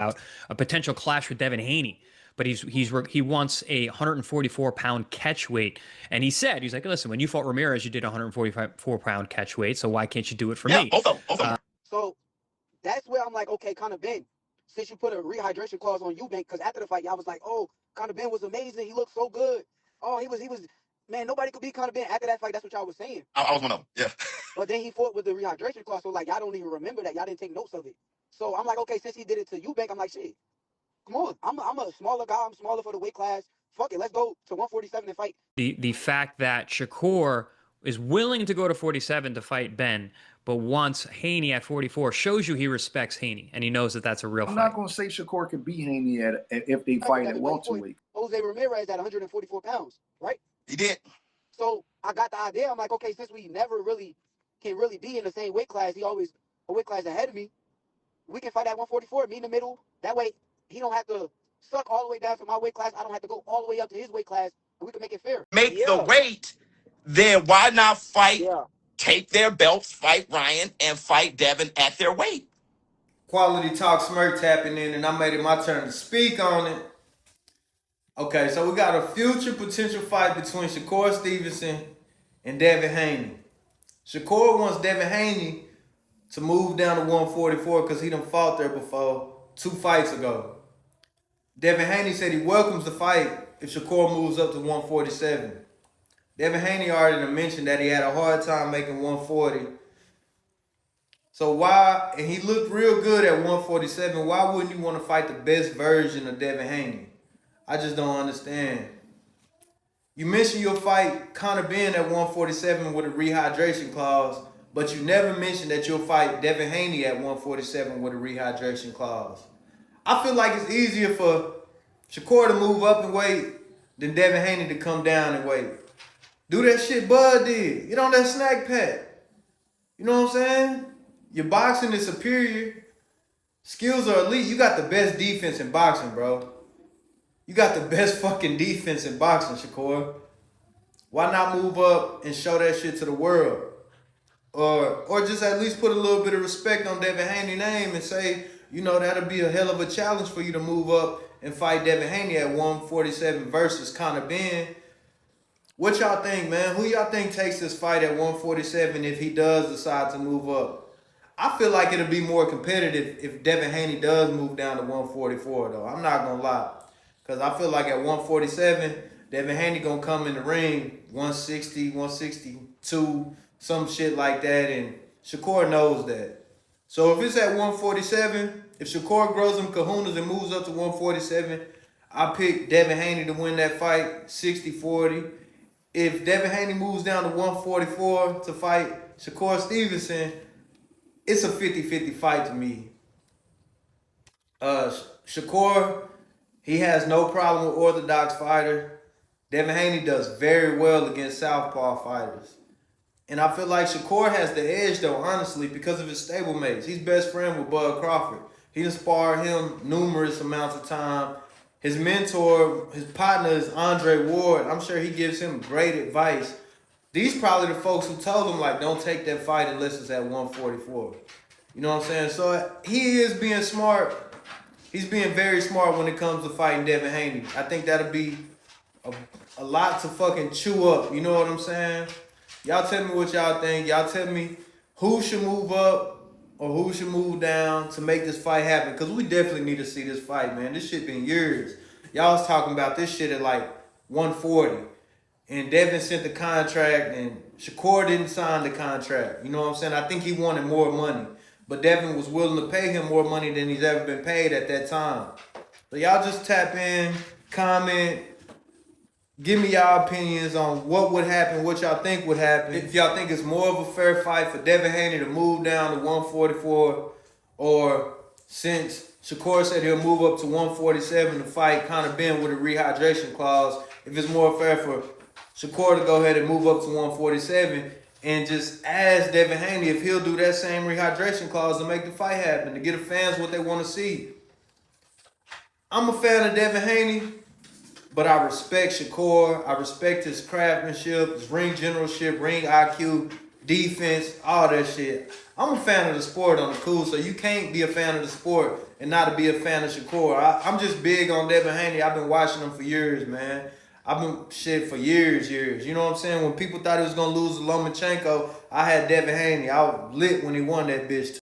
a potential clash with Devin Haney. But he wants a 144-pound catch weight, and he's like, listen, when you fought Ramirez, you did 144-pound catch weight, so why can't you do it for Yeah, me? both of them. So that's where I'm like, okay, Conor Ben, since you put a rehydration clause on Eubank, because after the fight, y'all was like, oh, Conor Ben was amazing. He looked so good. Oh, he was, man, nobody could beat Conor Ben. After that fight, that's what y'all was saying. I was one of them. Yeah. But then he fought with the rehydration clause, so like y'all don't even remember that. Y'all didn't take notes of it. So I'm like, okay, since he did it to Eubank, I'm like, shit, come on. I'm a smaller guy. I'm smaller for the weight class. Fuck it, let's go to 147 and fight. The fact that Shakur is willing to go to 47 to fight Ben, but wants Haney at 44 shows you he respects Haney and he knows that that's a real I'm fight. not going to say Shakur can beat Haney if they fight at welterweight. Jose Ramirez at 144 pounds, right? He did. So I got the idea. I'm like, okay, since we never really can really be in the same weight class, he always a weight class ahead of me. We can fight at 144, meet in the middle. That way, he don't have to suck all the way down to my weight class. I don't have to go all the way up to his weight class, and we can make it fair. Make the weight, then why not fight, take their belts, fight Ryan, and fight Devin at their weight? Quality Talk Smirk tapping in, and I made it my turn to speak on it. Okay, so we got a future potential fight between Shakur Stevenson and Devin Haney. Shakur wants Devin Haney to move down to 144 because he done fought there before 2 fights ago. Devin Haney said he welcomes the fight if Shakur moves up to 147. Devin Haney already mentioned that he had a hard time making 140. So why, and he looked real good at 147, why wouldn't you want to fight the best version of Devin Haney? I just don't understand. You mentioned you'll fight Conor Ben at 147 with a rehydration clause, but you never mentioned that you'll fight Devin Haney at 147 with a rehydration clause. I feel like it's easier for Shakur to move up in weight than Devin Haney to come down in weight. Do that shit Bud did. Get on that snack pack. You know what I'm saying? Your boxing is superior. Skills are elite. You got the best defense in boxing, bro. You got the best fucking defense in boxing, Shakur. Why not move up and show that shit to the world? Or just at least put a little bit of respect on Devin Haney's name and say, you know, that'll be a hell of a challenge for you to move up and fight Devin Haney at 147 versus Conor Ben. What y'all think, man? Who y'all think takes this fight at 147 if he does decide to move up? I feel like it'll be more competitive if Devin Haney does move down to 144, though. I'm not going to lie. Because I feel like at 147, Devin Haney going to come in the ring 160, 162, some shit like that. And Shakur knows that. So if it's at 147, if Shakur grows them kahunas and moves up to 147, I pick Devin Haney to win that fight 60-40. If Devin Haney moves down to 144 to fight Shakur Stevenson, it's a 50-50 fight to me. Shakur, he has no problem with orthodox fighter. Devin Haney does very well against southpaw fighters. And I feel like Shakur has the edge, though, honestly, because of his stablemates. He's best friend with Bud Crawford. He inspired him numerous amounts of time. His mentor, his partner is Andre Ward. I'm sure he gives him great advice. These probably the folks who told him, like, don't take that fight unless it's at 144. You know what I'm saying? So he is being smart. He's being very smart when it comes to fighting Devin Haney. I think that'll be a lot to fucking chew up. You know what I'm saying? Y'all tell me what y'all think. Y'all tell me who should move up or who should move down to make this fight happen. Because we definitely need to see this fight, man. This shit been years. Y'all was talking about this shit at like 140. And Devin sent the contract and Shakur didn't sign the contract. You know what I'm saying? I think he wanted more money. But Devin was willing to pay him more money than he's ever been paid at that time. So y'all just tap in, comment, give me y'all opinions on what would happen, what y'all think would happen. If y'all think it's more of a fair fight for Devin Haney to move down to 144, or since Shakur said he'll move up to 147 to fight Conor Ben with a rehydration clause, if it's more fair for Shakur to go ahead and move up to 147 and just ask Devin Haney if he'll do that same rehydration clause to make the fight happen, to give the fans what they want to see. I'm a fan of Devin Haney, but I respect Shakur. I respect his craftsmanship, his ring generalship, ring IQ. defense, all that shit. I'm a fan of the sport on the cool, so you can't be a fan of the sport and not be a fan of Shakur. I'm just big on Devin Haney. I've been watching him for years, man. I've been shit for years. You know what I'm saying? When people thought he was gonna lose to Lomachenko, I had Devin Haney. I was lit when he won that bitch.